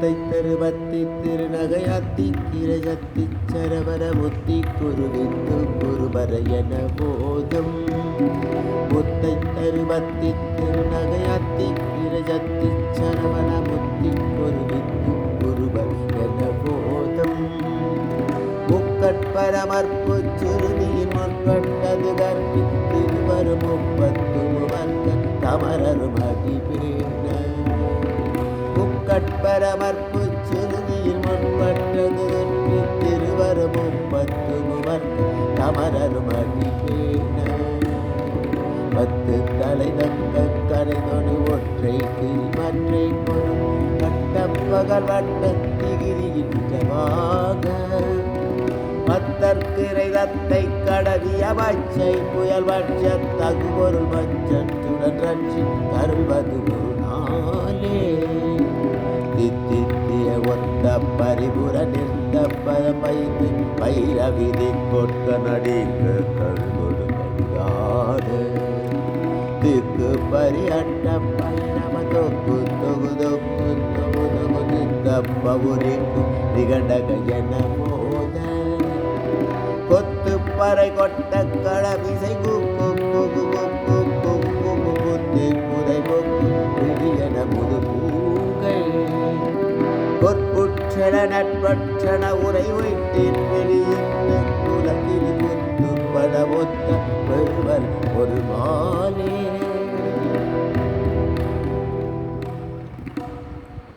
முத்தை தருவத்தி திருநகையாத்தி கிரஜத்தி சரவர முத்தி குருவித்து குருபர என போதும் முத்தை தருவத்தி திருநகையாத்தி கிரஜத்தி சரவர முத்தி குருவித்து குருபர என போதும் முக்கட்பரமர்ப்பு சுருதியின் முற்பட்டது கற்பி திருவரும் முப்பத்து முவர்க்க தமரரும் அடிபேன முக்கட்பரமர்ப்பு சுருதியின் முற்பட்டது கற்பி திருவரும் முப்பத்து முவர்க்க தமரரும் அடிபேன பத்து தலை தங்க கரைதொடு ஒற்றை கிரிமற்றை பொருள் கட்டப்பகல் வட்டத்திகிரியின் ஜமாக மத்தற்கிரை தத்தை கடவிய பச்சை புயல் வட்ச தகுபொருள் வச்சத்துடன் ரட்சி தருவது ஒரு நாளே தித்திய ஒத்த பரிபுர நிறுத்த பைத்து பைரவிதி கொட்க நடிக்க கருகொடு கடிகாடு திக்கு பரியட்ட பைரவ தொக்கு தொகு தொக்கு தொகு தொகு நித்தப்பவுரிக்கு நிகண்டக என போத கொத்து பறை கொட்ட களவிசை குக்கு குக்கு குக்கு குக்கு குத்து குதை கொக்கு விடியன முது பூகை கொற்புற்றன நட்பற்றன உரை வைத்தேன் வெளியிட்ட குலகிரி கொத்து பட ஒத்த பெருவர் ஒரு மாலே